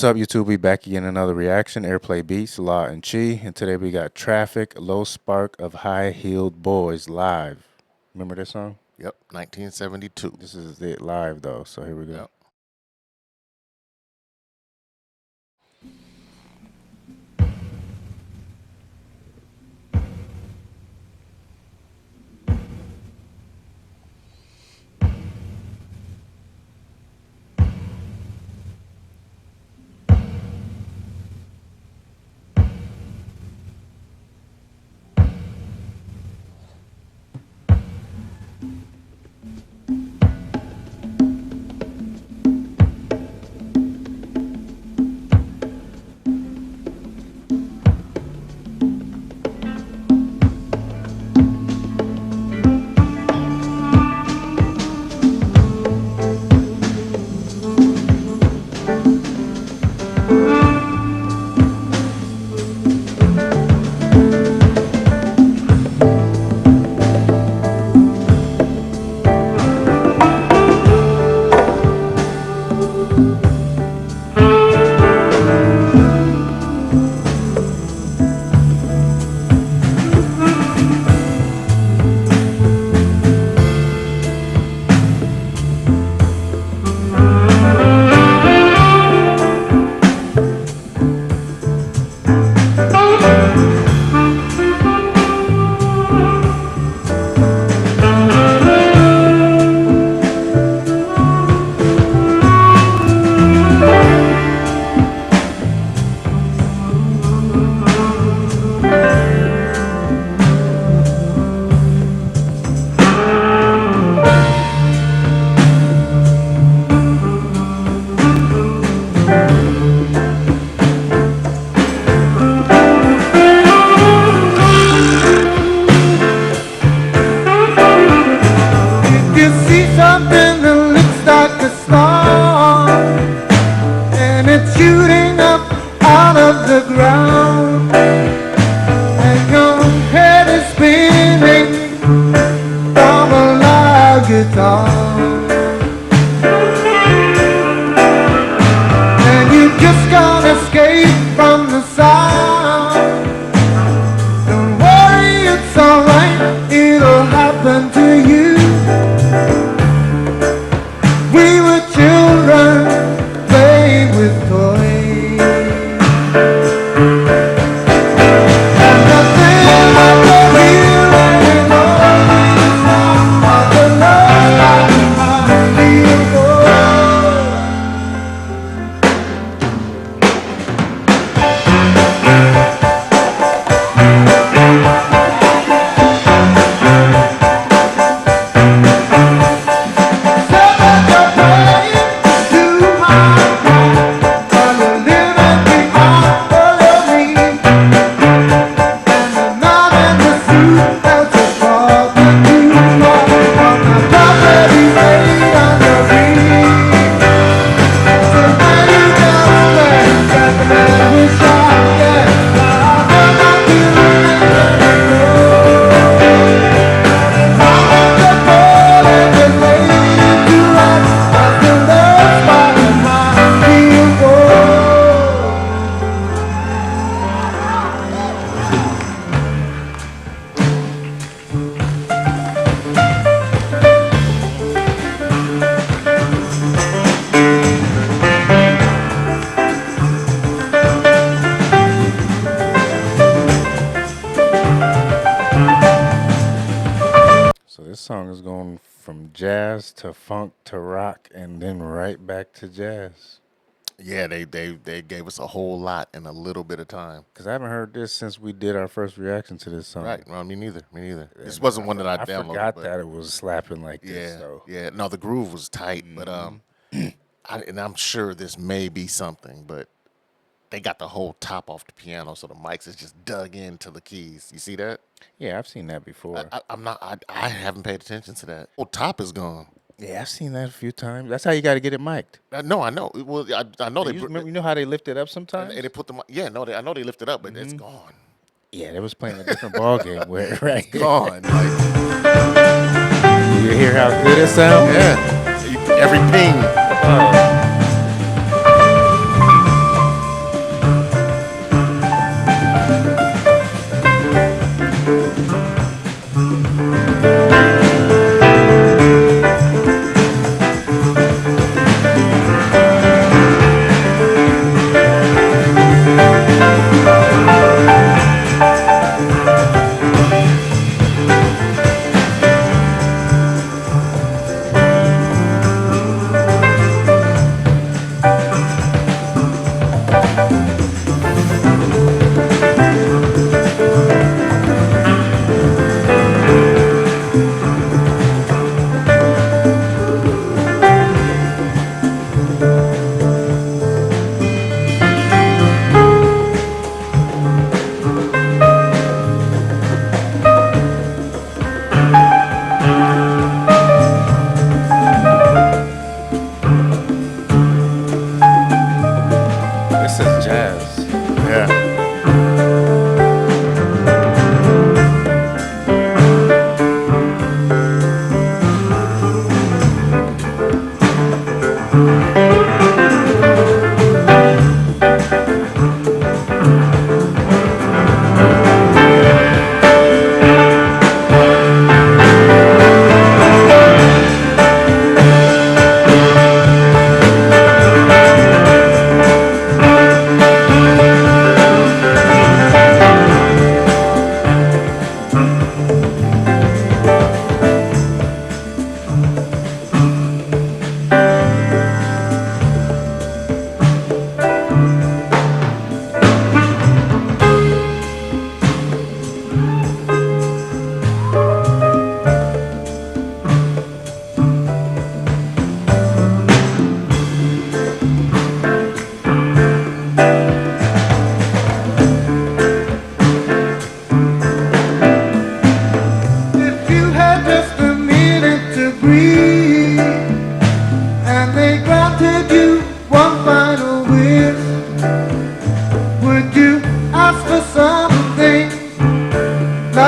What's up, YouTube? We back again, another reaction. Airplay Beats, Law and Chi. And today we got Traffic, Low Spark of High Heeled Boys live. Remember this song? Yep, 1972. This is it live, though. So here we go. Yep. You see something that looks like a star, and it's shooting up out of the ground, and your head is spinning from a loud guitar, and you just can't escape from the sound. Don't worry, it's alright, it'll happen to you. We were children playing with toys, and nothing but the real anymore. Of the love I feel So this song is going from jazz to funk to rock and then right back to jazz. Yeah, they gave us a whole lot in a little bit of time. Because I haven't heard this since we did our first reaction to this song. Right. Well, me neither. Me neither. This wasn't one that I I downloaded. forgot but that it was slapping like this, Yeah. though. Yeah. No, the groove was tight, but and I'm sure this may be something, but they got the whole top off the piano, so the mics is just dug into the keys. You see that? Yeah, I've seen that before. I'm not. I haven't paid attention to that. Oh, top is gone. Yeah, I've seen that a few times. That's how you got to get it mic'd. No, I know. Well, I know they. You know how they lift it up sometimes? They put the. Yeah, no, I know they lifted up, but it's gone. Yeah, they was playing a different ball game where right. Gone. Like, You hear how good it sounds? yeah. Every ping.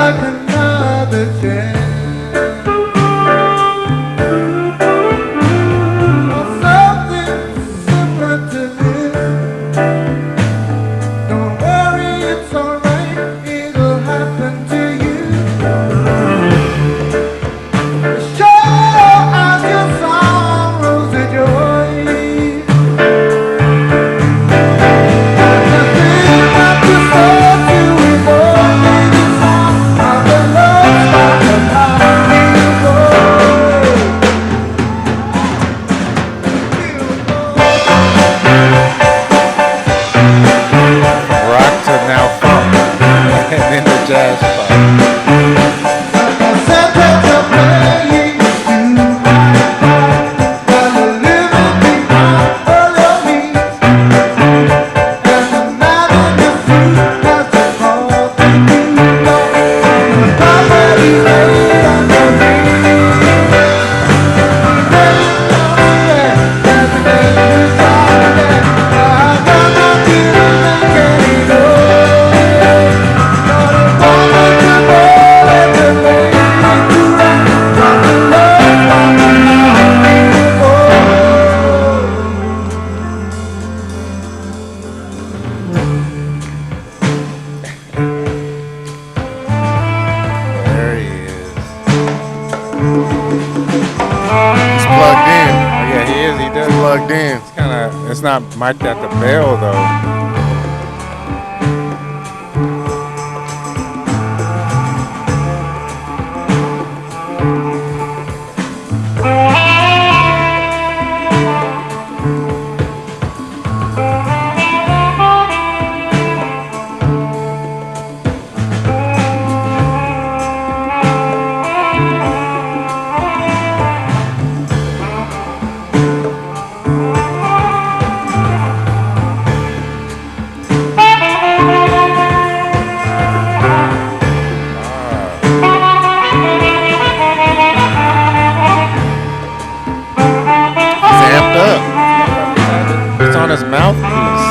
like another chance. Or something similar to this. Don't worry, it's alright, it'll happen to you. Show out your sorrows and joys. Nothing but the soul to avoid the song of the love spark of high boy. Rock to now funk, and then the jazz part. There he is. He's plugged in. Oh, yeah, he is. He does. Plugged in. It's not mic'd at the bell though. He's amped up. It's on his mouthpiece.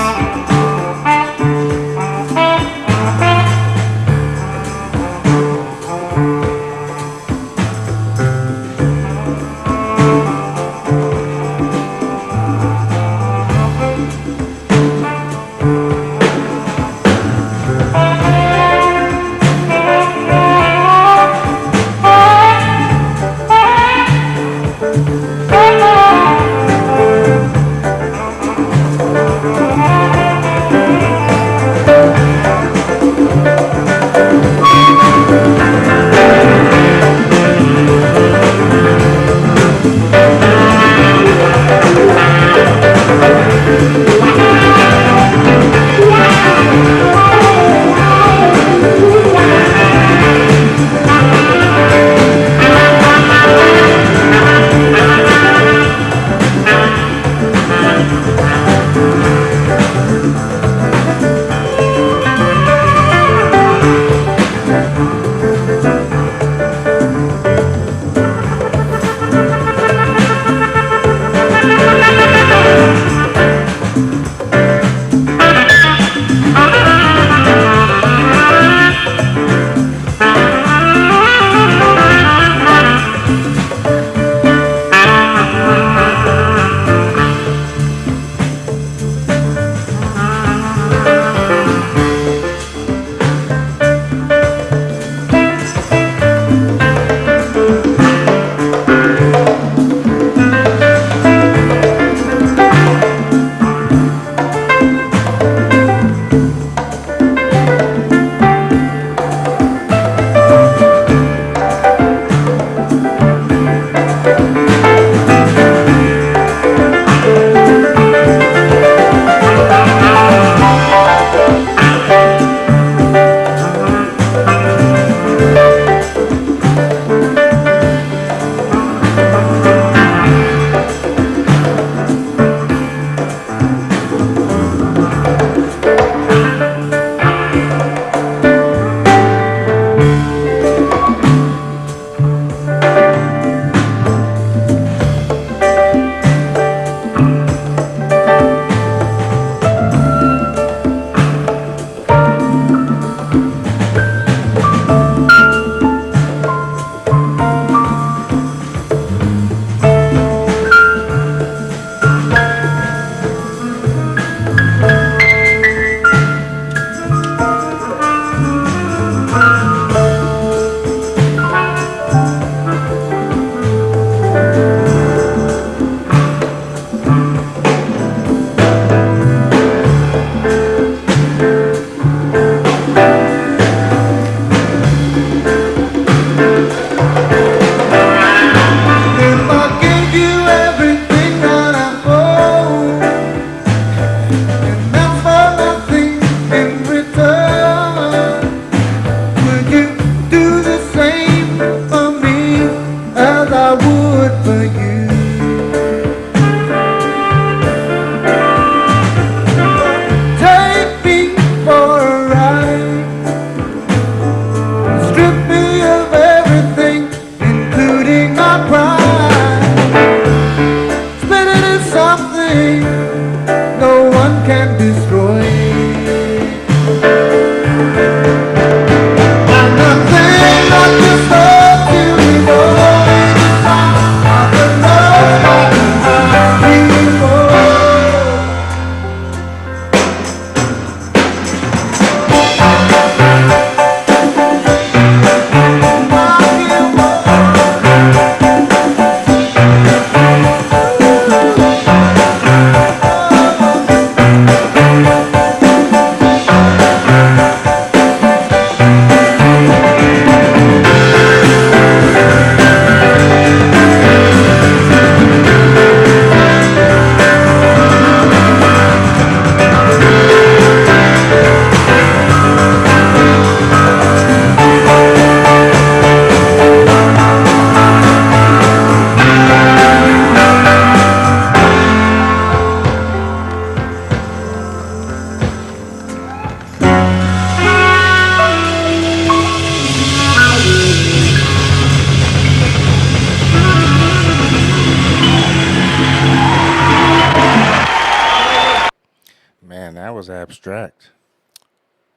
was abstract.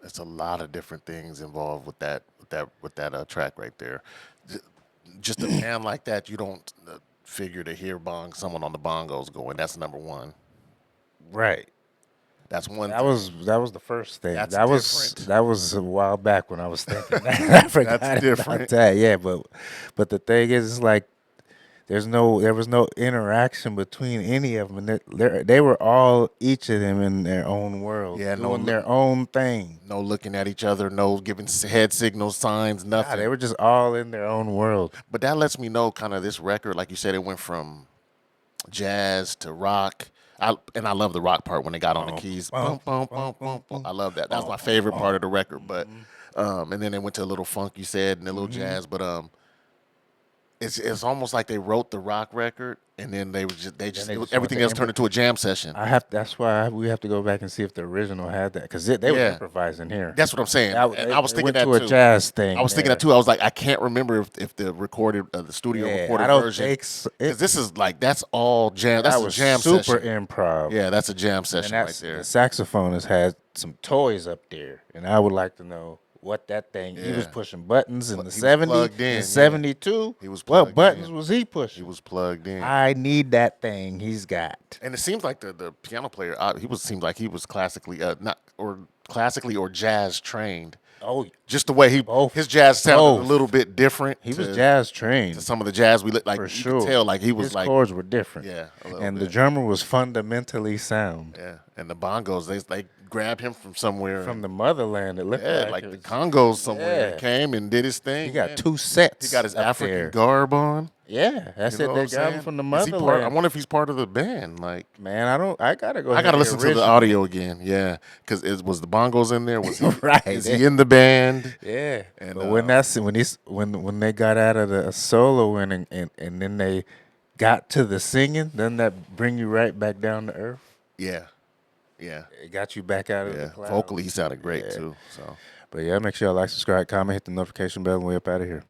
There's a lot of different things involved with that track right there. J- Just a band like that, you don't figure to hear someone on the bongos going. That's number one. Right. That's one That thing. was the first thing. That's different. That was a while back when I was thinking that. I forgot That's about different. that. Yeah, but the thing is, it's like there was no interaction between any of them, and they were all each of them in their own world, Yeah, no doing their own thing. No looking at each other, no giving head signals, signs, Nah, nothing. they were just all in their own world. But that lets me know kind of this record, like you said, it went from jazz to rock. I love the rock part when they got on the keys. Bum, bum, bum, bum, bum. I love that. That was my favorite part of the record. But and then they went to a little funk, you said, and a little jazz. But it's almost like they wrote the rock record and then everything went else to turned into a jam session. That's why we have to go back and see if the original had that, because they were Yeah. improvising here. That's what I'm saying. And I was thinking went that to too. a jazz thing. I was thinking that too. I was like, I can't remember if the recorded the studio Yeah, recorded I don't version. think so. Because this is like that's all jam. That's That a was jam super session. improv. Yeah, that's a jam and session right that's there. the saxophonist had some toys up there, and I would like to know what that thing. He was Yeah. pushing buttons in But the he was 70s, plugged in, in yeah. 72. He was What plugged buttons in. was he He pushing? was plugged in. I need that thing he's got. And it seems like the piano player, seemed like he was classically or jazz trained. Oh, Just the way Both. his jazz sounded a Both. little bit different. he was to- jazz to trained some of the jazz we like. for You sure. could tell like he was His like chords were different. yeah, a little and the bit. drummer was fundamentally sound. Yeah, and the bongos they grabbed him from somewhere. From the motherland, it looked yeah, like like it the was- Congos somewhere. Yeah. He came and did his thing. He got man. 2 sets. He got his up African there. garb on. Yeah, that's You it. know They what I'm got him saying? from the Is he motherland. I wonder if he's part of the band. Like, Man, I gotta go. I hear gotta the listen to the original. audio again. Yeah, because was the bongos in there? Was he Right. Is he in the band? Yeah, And, but when they got out of the solo and then they got to the singing, doesn't that bring you right back down to earth? Yeah, yeah, It got you back out of the yeah. clouds. Vocally, he sounded great Yeah. too. So. But yeah, make sure y'all like, subscribe, comment, hit the notification bell, and we up out of here.